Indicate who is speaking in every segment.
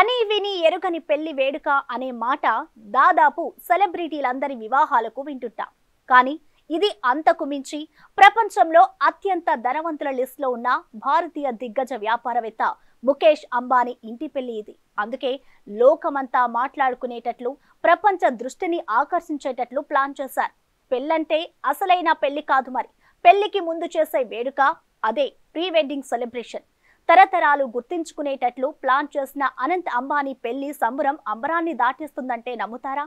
Speaker 1: కని విని ఎరుగని పెళ్లి వేడుక అనే మాట దాదాపు సెలబ్రిటీలందరి వివాహాలకు వింటుంటాం. కానీ ఇది అంతకు మించి ప్రపంచంలో అత్యంత ధనవంతుల లిస్టులో ఉన్న భారతీయ దిగ్గజ వ్యాపారవేత్త ముఖేష్ అంబానీ ఇంటి పెళ్లి ఇది. అందుకే లోకమంతా మాట్లాడుకునేటట్లు, ప్రపంచ దృష్టిని ఆకర్షించేటట్లు ప్లాన్ చేశారు. పెళ్ళంటే అసలైన పెళ్లి కాదు, మరి పెళ్లికి ముందు చేసే వేడుక, అదే ప్రీ వెడ్డింగ్ సెలబ్రేషన్. తరతరాలు గుర్తించుకునేటట్లు ప్లాన్ చేసిన అనంత్ అంబానీ పెళ్లి సంబరం అంబరాన్ని దాటేస్తుందంటే నమ్ముతారా?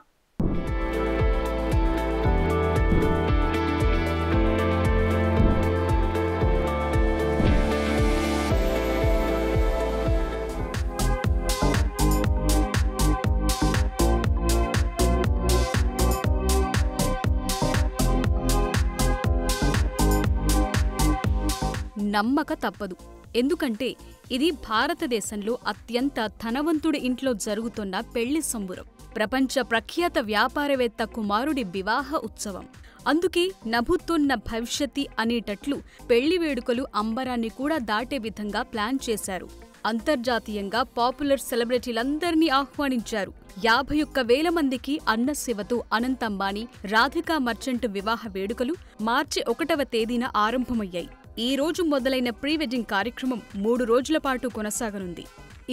Speaker 2: నమ్మక తప్పదు. ఎందుకంటే ఇది భారతదేశంలో అత్యంత ధనవంతుడి ఇంట్లో జరుగుతున్న పెళ్లి సంబురం. ప్రపంచ ప్రఖ్యాత వ్యాపారవేత్త కుమారుడి వివాహ ఉత్సవం. అందుకే నభుతున్న భవిష్యత్తి అనేటట్లు పెళ్లి వేడుకలు అంబరాన్ని కూడా దాటే విధంగా ప్లాన్ చేశారు. అంతర్జాతీయంగా పాపులర్ సెలబ్రిటీలందరినీ ఆహ్వానించారు. 51,000 మందికి అన్నసేవతో అనంత్ అంబానీ, రాధికా మర్చెంట్ వివాహ వేడుకలు మార్చి 1వ తేదీన ఆరంభమయ్యాయి. ఈ రోజు మొదలైన ప్రీ వెడ్డింగ్ కార్యక్రమం 3 రోజుల పాటు కొనసాగనుంది.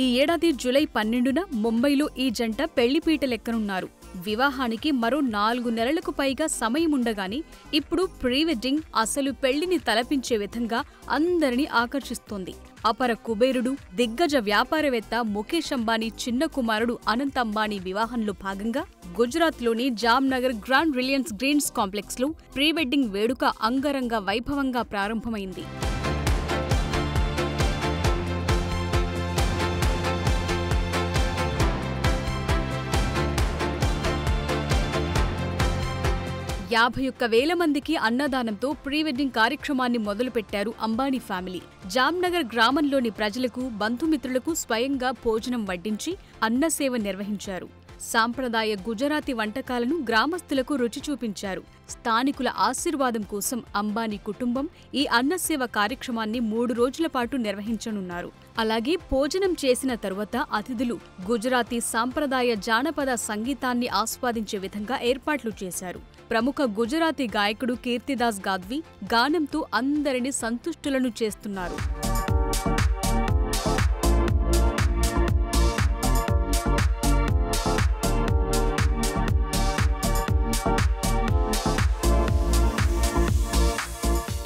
Speaker 2: ఈ ఏడాది జూలై 12న ముంబైలో ఈ జంట పెళ్లిపీటలెక్కనున్నారు. వివాహానికి మరో 4 నెలలకు పైగా సమయముండగానే ఇప్పుడు ప్రీ వెడ్డింగ్ అసలు పెళ్లిని తలపించే విధంగా అందరినీ ఆకర్షిస్తోంది. అపర కుబేరుడు, దిగ్గజ వ్యాపారవేత్త ముఖేష్ అంబానీ చిన్న కుమారుడు అనంత్ అంబానీ వివాహంలో భాగంగా గుజరాత్లోని జామ్నగర్ గ్రాండ్ రిలయన్స్ గ్రీన్స్ కాంప్లెక్స్లో ప్రీ వెడ్డింగ్ వేడుక అంగరంగ వైభవంగా ప్రారంభమైంది. ,51,000 మందికి అన్నదానంతో ప్రీ వెడ్డింగ్ కార్యక్రమాన్ని మొదలుపెట్టారు అంబానీ ఫ్యామిలీ. జామ్నగర్ గ్రామంలోని ప్రజలకు, బంధుమిత్రులకు స్వయంగా భోజనం వడ్డించి అన్నసేవ నిర్వహించారు. సాంప్రదాయ గుజరాతీ వంటకాలను గ్రామస్తులకు రుచి చూపించారు. స్థానికుల ఆశీర్వాదం కోసం అంబానీ కుటుంబం ఈ అన్నసేవ కార్యక్రమాన్ని 3 రోజుల పాటు నిర్వహించనున్నారు. అలాగే భోజనం చేసిన తరువాత అతిథులు గుజరాతీ సాంప్రదాయ జానపద సంగీతాన్ని ఆస్వాదించే విధంగా ఏర్పాట్లు చేశారు. ప్రముఖ గుజరాతీ గాయకుడు కీర్తిదాస్ గాద్వి గానంతో అందరినీ సంతుష్టులను చేస్తున్నారు.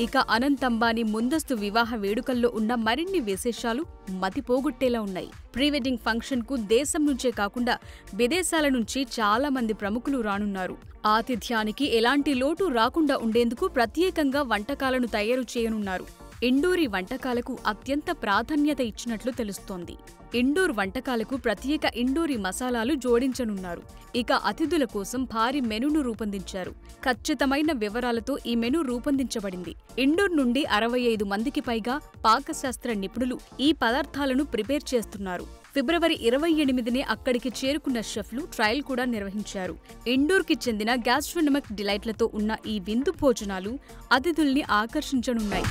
Speaker 2: ఇక అనంత్ అంబానీ ముందస్తు వివాహ వేడుకల్లో ఉన్న మరిన్ని విశేషాలు మతిపోగొట్టేలా ఉన్నాయి. ప్రీ వెడ్డింగ్ ఫంక్షన్ కు దేశం నుంచే కాకుండా విదేశాల నుంచి చాలా మంది ప్రముఖులు రానున్నారు. ఆతిథ్యానికి ఎలాంటి లోటు రాకుండా ఉండేందుకు ప్రత్యేకంగా వంటకాలను తయారు చేయనున్నారు. ఇండోరీ వంటకాలకు అత్యంత ప్రాధాన్యత ఇచ్చినట్లు తెలుస్తోంది. ఇండోర్ వంటకాలకు ప్రత్యేక ఇండోరీ మసాలాలు జోడించనున్నారు. ఇక అతిథుల కోసం భారీ మెనూను రూపొందించారు. ఖచ్చితమైన వివరాలతో ఈ మెనూ రూపొందించబడింది. ఇండోర్ నుండి 65 మందికి పైగా పాకశాస్త్ర నిపుణులు ఈ పదార్థాలను ప్రిపేర్ చేస్తున్నారు. ఫిబ్రవరి 28నే అక్కడికి చేరుకున్న షెఫ్లు ట్రయల్ కూడా నిర్వహించారు. ఇండోర్కి చెందిన గ్యాస్ట్రోనమిక్ డిలైట్లతో ఉన్న ఈ విందు భోజనాలు అతిథుల్ని ఆకర్షించనున్నాయి.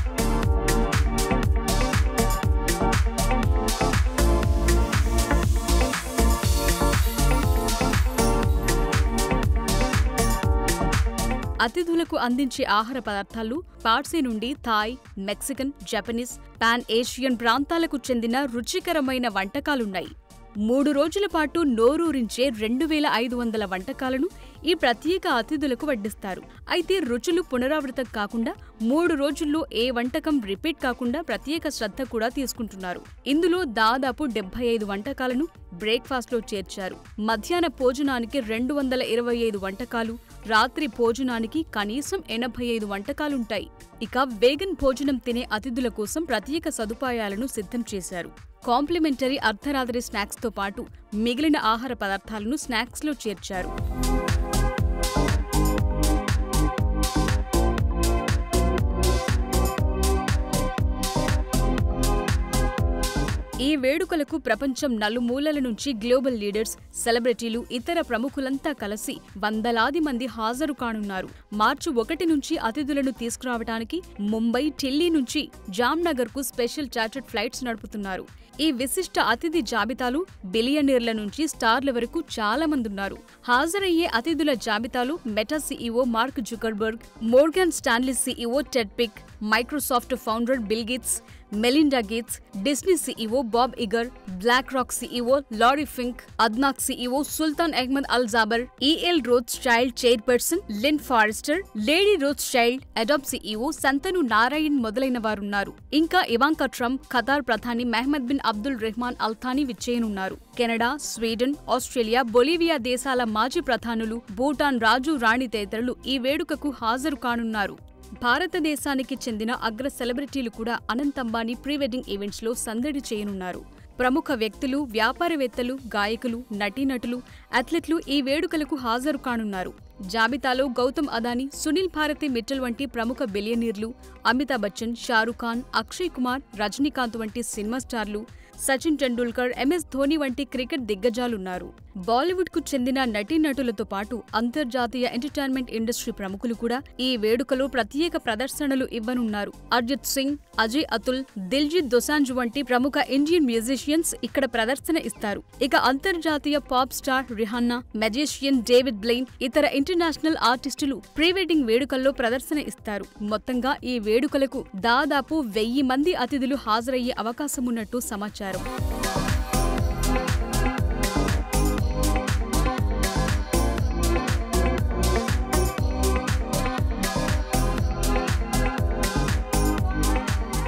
Speaker 2: అతిథులకు అందించే ఆహార పదార్థాలు పార్సీ నుండి Thai, Mexican, Japanese, pan Asian ప్రాంతాలకు చెందిన రుచికరమైన వంటకాలున్నాయి. 3 రోజుల పాటు నోరూరించే 2,500 వంటకాలను ఈ ప్రత్యేక అతిథులకు వడ్డిస్తారు. అయితే రుచులు పునరావృతం కాకుండా 3 రోజుల్లో ఏ వంటకం రిపీట్ కాకుండా ప్రత్యేక శ్రద్ధ కూడా తీసుకుంటున్నారు. ఇందులో దాదాపు 75 వంటకాలను బ్రేక్ఫాస్ట్లో చేర్చారు. మధ్యాహ్న భోజనానికి 225 వంటకాలు, రాత్రి భోజనానికి కనీసం 85 వంటకాలుంటాయి. ఇక వేగన్ భోజనం తినే అతిథుల కోసం ప్రత్యేక సదుపాయాలను సిద్ధం చేశారు. కాంప్లిమెంటరీ అర్ధరాత్రి స్నాక్స్తో పాటు మిగిలిన ఆహార పదార్థాలను స్నాక్స్లో చేర్చారు. ఈ వేడుకలకు ప్రపంచం నలుమూలల నుంచి గ్లోబల్ లీడర్స్, సెలబ్రిటీలు, ఇతర ప్రముఖులంతా కలిసి వందలాది మంది హాజరు కానున్నారు. మార్చి 1 నుంచి అతిథులను తీసుకురావడానికి ముంబై, ఢిల్లీ నుంచి జామ్నగర్కు స్పెషల్ చార్టర్డ్ ఫ్లైట్స్ నడుపుతున్నారు. ఈ విశిష్ట అతిథి జాబితాలో బిలియనీర్ల నుంచి స్టార్ల వరకు చాలా మంది ఉన్నారు. హాజరయ్యే అతిథుల జాబితాలో Meta CEO Mark Zuckerberg, Morgan Stanley CEO Ted Pick, Microsoft founder Bill Gates, Melinda Gates, Disney CEO Bob Iger, Black Rock CEO Larry Fink, ADNOC CEO Sultan Ahmed Al Jaber, EL Rothschild chairperson Lynn Forester, Lady Rothschild, Adobe CEO Shantanu Narayen మొదలైన వారున్నారు. ఇంకా Ivanka Trump, Qatar ప్రధాని Mohammed bin Abdul Rahman Al Thani విచ్చేయనున్నారు. Canada, Sweden, Australia, Bolivia దేశాల మాజీ ప్రధానులు, భూటాన్ రాజు రాణి తదితరులు ఈ వేడుకకు హాజరు కానున్నారు. భారతదేశానికి చెందిన అగ్ర సెలబ్రిటీలు కూడా Anant Ambani pre wedding events లో సందడి చేయనున్నారు. ప్రముఖ వ్యక్తులు, వ్యాపారవేత్తలు, గాయకులు, నటీనటులు, అథ్లెట్లు ఈ వేడుకలకు హాజరు కానున్నారు. జాబితాలో గౌతమ్ అదానీ, సునీల్ భారతి మిట్టల్ వంటి ప్రముఖ బిలియనీర్లు, అమితాబ్ బచ్చన్, షారూఖ్ ఖాన్, అక్షయ్ కుమార్, రజనీకాంత్ వంటి సినిమా స్టార్లు, సచిన్ టెండూల్కర్, ఎంఎస్ ధోని వంటి క్రికెట్ దిగ్గజాలున్నారు. బాలీవుడ్ కు చెందిన నటీనటులతో పాటు అంతర్జాతీయ ఎంటర్టైన్మెంట్ ఇండస్ట్రీ ప్రముఖులు కూడా ఈ వేడుకలో ప్రత్యేక ప్రదర్శనలు ఇవ్వనున్నారు. అర్జిత్ సింగ్, అజయ్ అతుల్, దిల్జీత్ దోసాంజ్ వంటి ప్రముఖ ఇండియన్ మ్యూజిషియన్స్ ఇక్కడ ప్రదర్శన ఇస్తారు. ఇక అంతర్జాతీయ pop star Rihanna, magician David బ్లెయిన్, ఇతర ఇంటర్నేషనల్ ఆర్టిస్టులు ప్రీ వెడ్డింగ్ వేడుకల్లో ప్రదర్శన ఇస్తారు. మొత్తంగా ఈ వేడుకలకు దాదాపు 1000 మంది అతిథులు హాజరయ్యే అవకాశమున్నట్టు సమాచారం.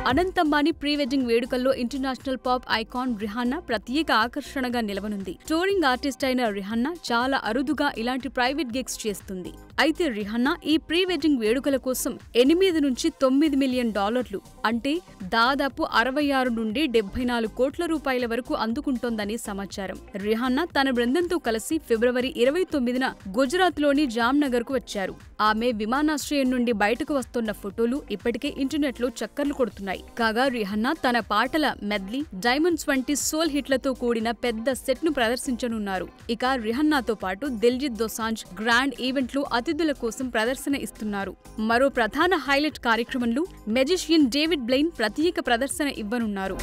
Speaker 2: అనంత్ అంబానీ ప్రీ వెడ్డింగ్ వేడుకల్లో ఇంటర్నేషనల్ పాప్ ఐకాన్ రిహాన్నా ప్రత్యేక ఆకర్షణగా నిలవనుంది. టూరింగ్ ఆర్టిస్ట్ అయిన రిహాన్నా చాలా అరుదుగా ఇలాంటి ప్రైవేట్ గిగ్స్ చేస్తుంది. అయితే రిహాన్నా ఈ ప్రీ వెడ్డింగ్ వేడుకల కోసం 8 నుంచి 9 మిలియన్ డాలర్లు అంటే దాదాపు 66 నుండి 74 కోట్ల రూపాయల వరకు అందుకుంటోందని సమాచారం. రిహాన్నా తన బృందంతో కలిసి ఫిబ్రవరి 29న గుజరాత్ లోని జామ్నగర్ కు వచ్చారు. ఆమె విమానాశ్రయం నుండి బయటకు వస్తున్న ఫోటోలు ఇప్పటికే ఇంటర్నెట్ లో చక్కర్లు కొడుతున్నాయి. కాగా రిహాన్నా తన పాటల మెడ్లీ, డైమండ్స్ వంటి సోల్ హిట్లతో కూడిన పెద్ద సెట్ ను ప్రదర్శించనున్నారు. ఇక రిహాన్నాతో పాటు దిల్జీత్ దోసాంజ్ గ్రాండ్ ఈవెంట్ లో అతిథుల కోసం ప్రదర్శన ఇస్తున్నారు. మరో ప్రధాన హైలైట్ కార్యక్రమంలో మెజిషియన్ డేవిడ్ బ్లెయిన్ ప్రత్యేక ప్రదర్శన ఇవ్వనున్నారు.